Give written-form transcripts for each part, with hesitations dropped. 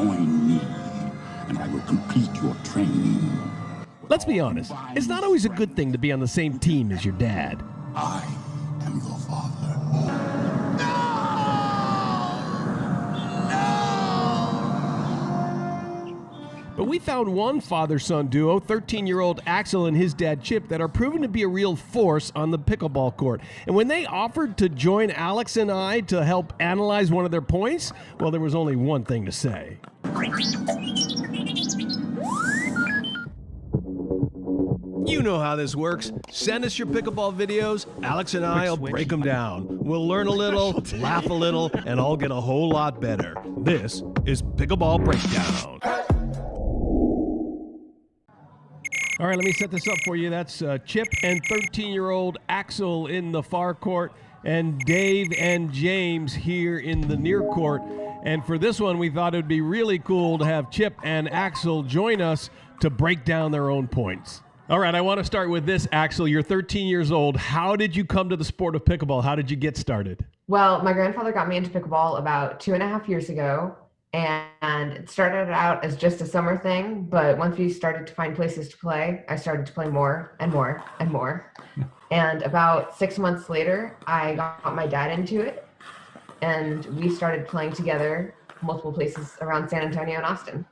join me, and I will complete your training. Let's be honest, it's not always a good thing to be on the same team as your dad. I am your father. But we found one father-son duo, 13-year-old Axel and his dad Chip, that are proven to be a real force on the pickleball court. And when they offered to join Alex and I to help analyze one of their points, well, there was only one thing to say. You know how this works. Send us your pickleball videos. Alex and I will break them down. We'll learn a little, laugh a little, and all get a whole lot better. This is Pickleball Breakdown. All right, let me set this up for you. That's Chip and 13-year-old Axel in the far court, and Dave and James here in the near court. And for this one, we thought it would be really cool to have Chip and Axel join us to break down their own points. All right, I want to start with this, Axel. You're 13 years old. How did you come to the sport of pickleball? How did you get started? Well, my grandfather got me into pickleball about 2.5 years ago. And it started out as just a summer thing, but once we started to find places to play, I started to play more and more and more. And about 6 months later, I got my dad into it, and we started playing together multiple places around San Antonio and Austin.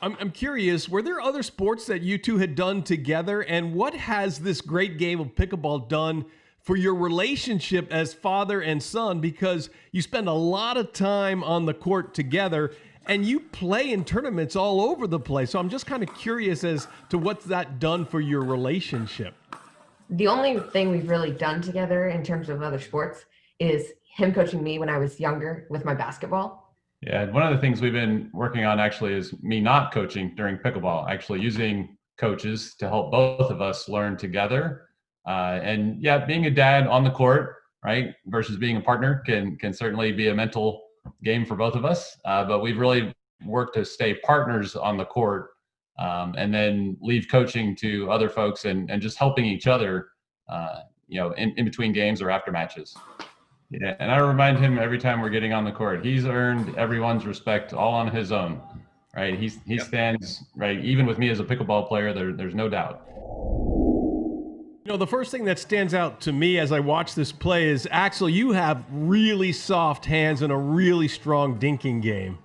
I'm curious, were there other sports that you two had done together, and what has this great game of pickleball done for your relationship as father and son, because you spend a lot of time on the court together and you play in tournaments all over the place. So I'm just kind of curious as to what's that done for your relationship. The only thing we've really done together in terms of other sports is him coaching me when I was younger with my basketball. Yeah, one of the things we've been working on actually is me not coaching during pickleball, actually using coaches to help both of us learn together. And yeah, being a dad on the court, right, versus being a partner can certainly be a mental game for both of us. But we've really worked to stay partners on the court, and then leave coaching to other folks and just helping each other, in between games or after matches. Yeah, and I remind him every time we're getting on the court, he's earned everyone's respect all on his own, right? He stands, right, even with me as a pickleball player, there's no doubt. You know, the first thing that stands out to me as I watch this play is, Axel, you have really soft hands and a really strong dinking game.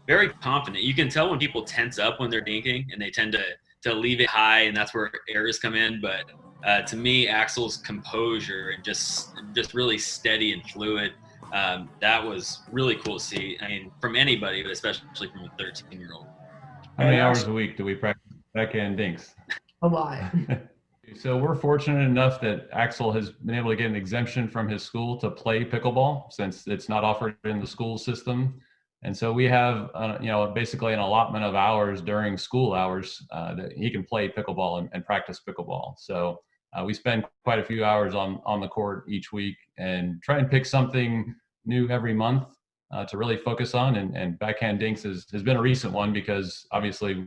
Very confident. You can tell when people tense up when they're dinking, and they tend to leave it high, and that's where errors come in. But to me, Axel's composure and just really steady and fluid, that was really cool to see. I mean, from anybody, but especially from a 13-year-old. How many hours a week do we practice backhand dinks? A lot. So we're fortunate enough that Axel has been able to get an exemption from his school to play pickleball, since it's not offered in the school system. And so we have, basically an allotment of hours during school hours that he can play pickleball and practice pickleball. So we spend quite a few hours on the court each week and try and pick something new every month to really focus on. And backhand dinks has been a recent one, because obviously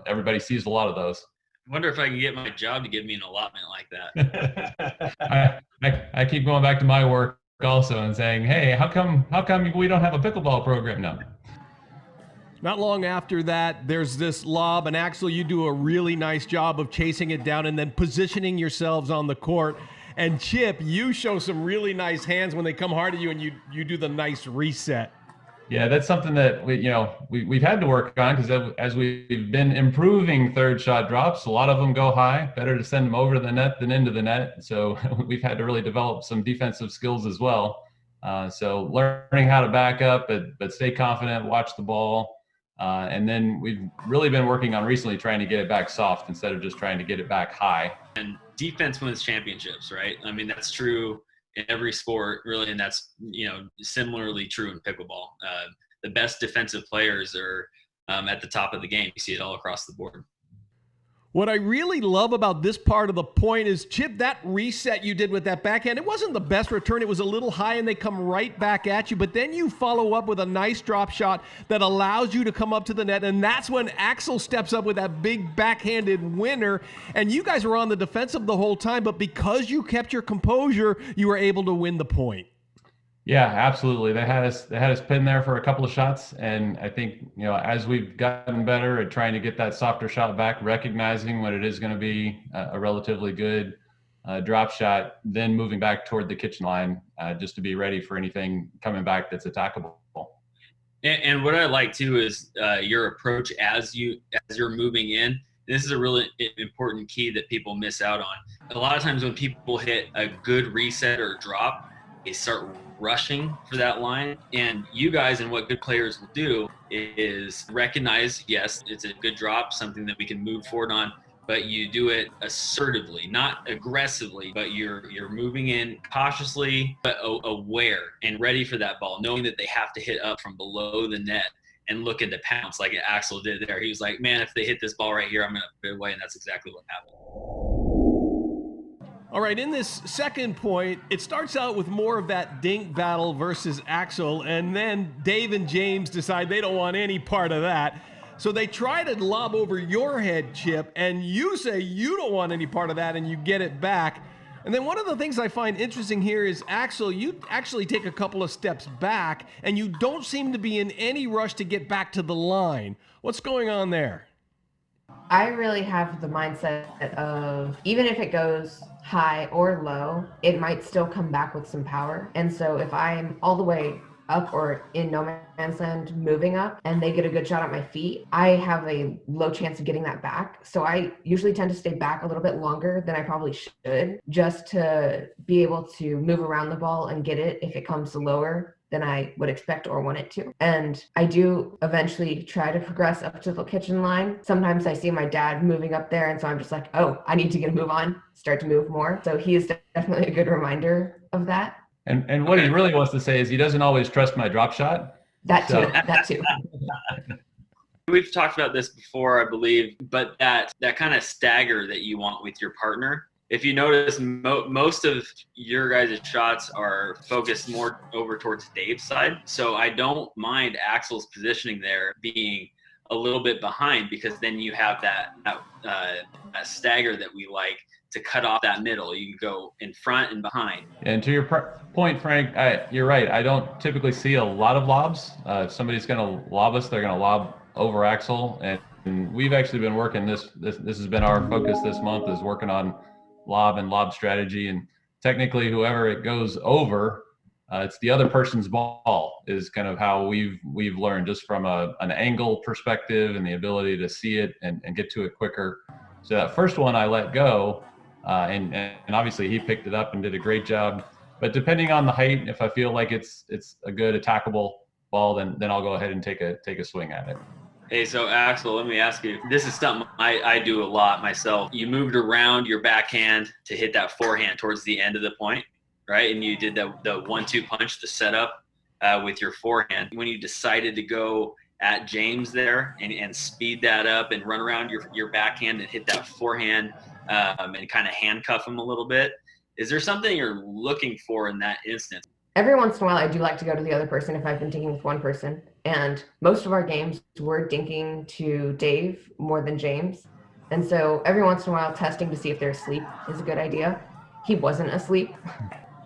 everybody sees a lot of those. I wonder if I can get my job to give me an allotment like that. I keep going back to my work also and saying, hey, how come we don't have a pickleball program now? Not long after that, there's this lob, and Axel, you do a really nice job of chasing it down and then positioning yourselves on the court. And Chip, you show some really nice hands when they come hard at you, and you do the nice reset. Yeah, that's something that we've had to work on, because as we've been improving third shot drops, a lot of them go high. Better to send them over the net than into the net. So we've had to really develop some defensive skills as well. So learning how to back up, but stay confident, watch the ball. And then we've really been working on recently trying to get it back soft instead of just trying to get it back high. And defense wins championships, right? I mean, that's true in every sport, really, and that's similarly true in pickleball. The best defensive players are at the top of the game. You see it all across the board. What I really love about this part of the point is, Chip, that reset you did with that backhand, it wasn't the best return. It was a little high and they come right back at you, but then you follow up with a nice drop shot that allows you to come up to the net, and that's when Axel steps up with that big backhanded winner, and you guys were on the defensive the whole time, but because you kept your composure, you were able to win the point. Yeah, absolutely. They had us pinned there for a couple of shots, and I think, as we've gotten better at trying to get that softer shot back, recognizing when it is going to be a relatively good drop shot, then moving back toward the kitchen line, just to be ready for anything coming back that's attackable. And what I like too is your approach as you're moving in. This is a really important key that people miss out on. A lot of times when people hit a good reset or drop, they start rushing for that line. And you guys, and what good players will do is recognize, yes, it's a good drop, something that we can move forward on, but you do it assertively, not aggressively, but you're moving in cautiously, but aware and ready for that ball, knowing that they have to hit up from below the net and looking to pounce like Axel did there. He was like, man, if they hit this ball right here, I'm going to put it away. And that's exactly what happened. All right, in this second point, it starts out with more of that dink battle versus Axel, and then Dave and James decide they don't want any part of that. So they try to lob over your head, Chip, and you say you don't want any part of that, and you get it back. And then one of the things I find interesting here is, Axel, you actually take a couple of steps back, and you don't seem to be in any rush to get back to the line. What's going on there? I really have the mindset of, even if it goes high or low, it might still come back with some power. And so if I'm all the way up or in no man's land moving up and they get a good shot at my feet, I have a low chance of getting that back. So I usually tend to stay back a little bit longer than I probably should, just to be able to move around the ball and get it if it comes lower than I would expect or want it to. And I do eventually try to progress up to the kitchen line. Sometimes I see my dad moving up there, and so I'm just like, oh, I need to get a move on, start to move more. So he is definitely a good reminder of that. And what he really wants to say is he doesn't always trust my drop shot. That too. We've talked about this before, I believe, but that kind of stagger that you want with your partner. If you notice, most of your guys' shots are focused more over towards Dave's side. So I don't mind Axel's positioning there being a little bit behind, because then you have that stagger that we like to cut off that middle. You go in front and behind. And to your point, Frank, you're right. I don't typically see a lot of lobs. If somebody's going to lob us, they're going to lob over Axel. And we've actually been working this has been our focus this month, is working on lob strategy. And technically, whoever it goes over, it's the other person's ball, is kind of how we've learned, just from an angle perspective and the ability to see it and get to it quicker. So that first one I let go, and obviously he picked it up and did a great job. But depending on the height, if I feel like it's a good attackable ball, then I'll go ahead and take a swing at it. Hey, so Axel, let me ask you, this is something I do a lot myself. You moved around your backhand to hit that forehand towards the end of the point, right? And you did the 1-2 punch, the setup with your forehand. When you decided to go at James there and speed that up and run around your backhand and hit that forehand and kind of handcuff him a little bit, is there something you're looking for in that instance? Every once in a while, I do like to go to the other person if I've been dinking with one person. And most of our games were dinking to Dave more than James. And so every once in a while, testing to see if they're asleep is a good idea. He wasn't asleep.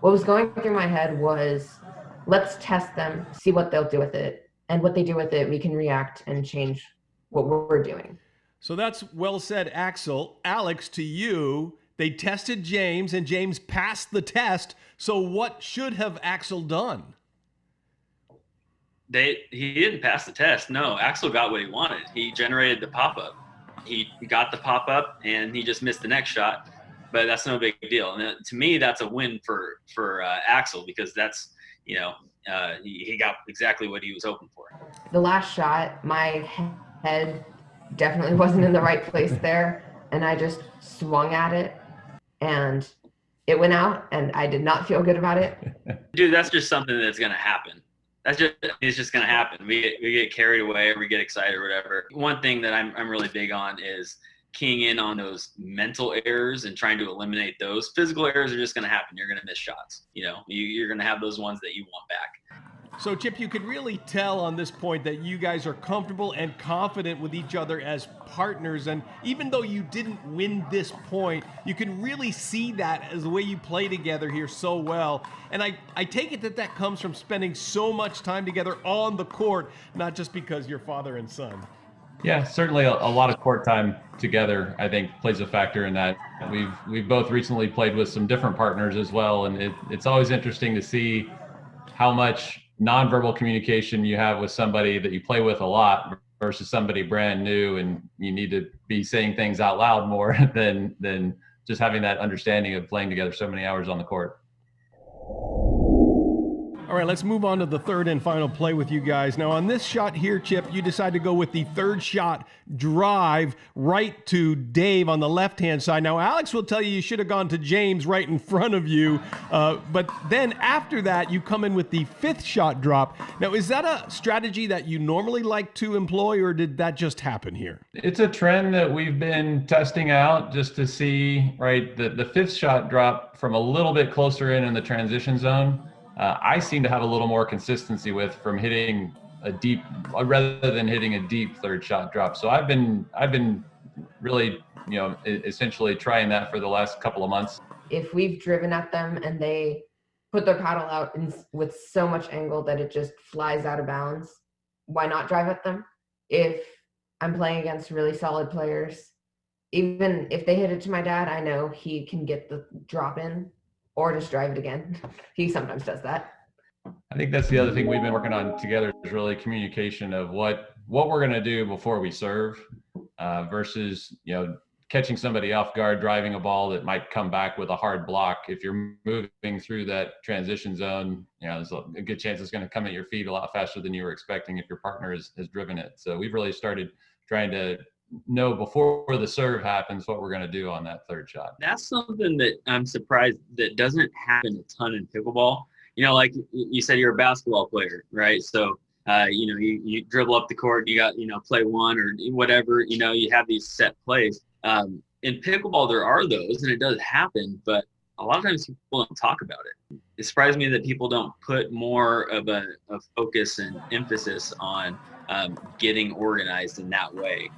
What was going through my head was, let's test them, see what they'll do with it. And what they do with it, we can react and change what we're doing. So that's well said, Axel. Alex, to you, they tested James, and James passed the test. So what should have Axel done? He didn't pass the test. No, Axel got what he wanted. He generated the pop-up. He got the pop-up, and he just missed the next shot. But that's no big deal. And to me, that's a win for Axel, because that's, he got exactly what he was hoping for. The last shot, my head definitely wasn't in the right place there, and I just swung at it, and it went out, and I did not feel good about it. Dude, that's just something that's going to happen. It's just going to happen. We get carried away, or we get excited or whatever. One thing that I'm really big on is keying in on those mental errors and trying to eliminate those. Physical errors are just going to happen. You're going to miss shots. You're going to have those ones that you want back. So, Chip, you could really tell on this point that you guys are comfortable and confident with each other as partners. And even though you didn't win this point, you can really see that as the way you play together here so well. And I take it that that comes from spending so much time together on the court, not just because you're father and son. Yeah, certainly a lot of court time together, I think, plays a factor in that. We've both recently played with some different partners as well, and it's always interesting to see how much nonverbal communication you have with somebody that you play with a lot versus somebody brand new, and you need to be saying things out loud more than just having that understanding of playing together so many hours on the court. All right, let's move on to the third and final play with you guys. Now, on this shot here, Chip, you decide to go with the third shot drive right to Dave on the left-hand side. Now, Alex will tell you should have gone to James right in front of you. But then after that, you come in with the fifth shot drop. Now, is that a strategy that you normally like to employ, or did that just happen here? It's a trend that we've been testing out just to see, right, the fifth shot drop from a little bit closer in the transition zone. I seem to have a little more consistency with from hitting a deep, rather than hitting a deep third shot drop. So I've been really, essentially trying that for the last couple of months. If we've driven at them and they put their paddle out with so much angle that it just flies out of bounds, why not drive at them? If I'm playing against really solid players, even if they hit it to my dad, I know he can get the drop in. Or just drive it again. He sometimes does that. I think that's the other thing we've been working on together is really communication of what we're going to do before we serve versus, catching somebody off guard, driving a ball that might come back with a hard block. If you're moving through that transition zone, there's a good chance it's going to come at your feet a lot faster than you were expecting if your partner has driven it. So we've really started trying to know before the serve happens what we're going to do on that third shot. That's something that I'm surprised that doesn't happen a ton in pickleball. Like you said, you're a basketball player, right? So you dribble up the court, you got play one or whatever, you have these set plays. In pickleball there are those, and it does happen, but a lot of times people don't talk about it. It surprised me that people don't put more of a focus and emphasis on getting organized in that way.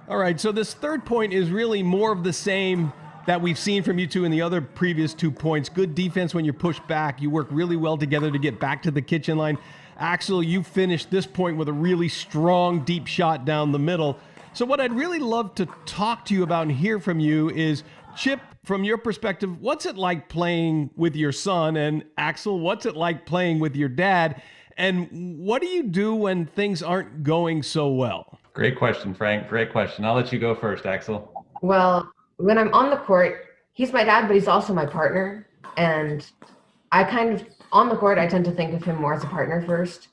All right, so this third point is really more of the same that we've seen from you two in the other previous 2 points. Good defense when you're pushed back. You work really well together to get back to the kitchen line. Axel, you finished this point with a really strong, deep shot down the middle. So what I'd really love to talk to you about and hear from you is, Chip, from your perspective, what's it like playing with your son? And Axel, what's it like playing with your dad? And what do you do when things aren't going so well? Great question, Frank. Great question. I'll let you go first, Axel. Well, when I'm on the court, he's my dad, but he's also my partner. And on the court, I tend to think of him more as a partner first.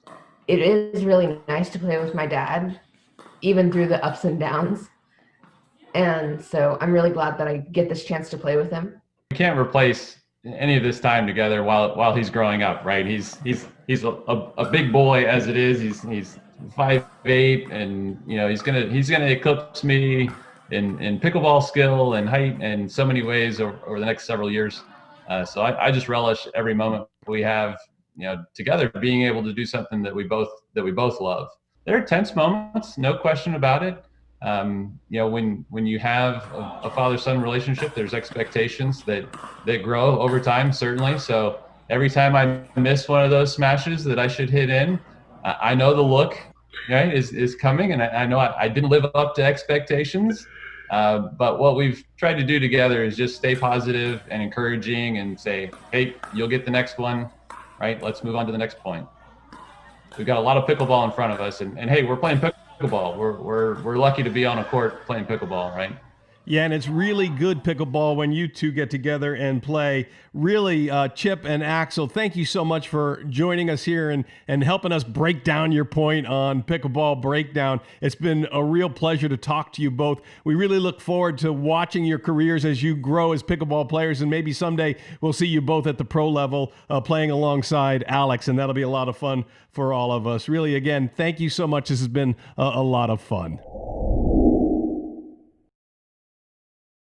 It is really nice to play with my dad, even through the ups and downs. And so I'm really glad that I get this chance to play with him. We can't replace any of this time together while he's growing up, right? He's a big boy as it is. He's 5'8", and he's gonna eclipse me in pickleball skill and height in so many ways over the next several years. So I just relish every moment we have together, being able to do something that we both love. There are tense moments, no question about it. When you have a father-son relationship, there's expectations that grow over time, certainly. So every time I miss one of those smashes that I should hit in, I know the look, right, is coming, and I know I didn't live up to expectations. But what we've tried to do together is just stay positive and encouraging and say, hey, you'll get the next one, right? Let's move on to the next point. We've got a lot of pickleball in front of us, and hey, we're playing pickleball. We're lucky to be on a court playing pickleball, right? Yeah, and it's really good pickleball when you two get together and play. Really, Chip and Axel, thank you so much for joining us here and helping us break down your point on Pickleball Breakdown. It's been a real pleasure to talk to you both. We really look forward to watching your careers as you grow as pickleball players, and maybe someday we'll see you both at the pro level playing alongside Alex, and that'll be a lot of fun for all of us. Really, again, thank you so much. This has been a lot of fun.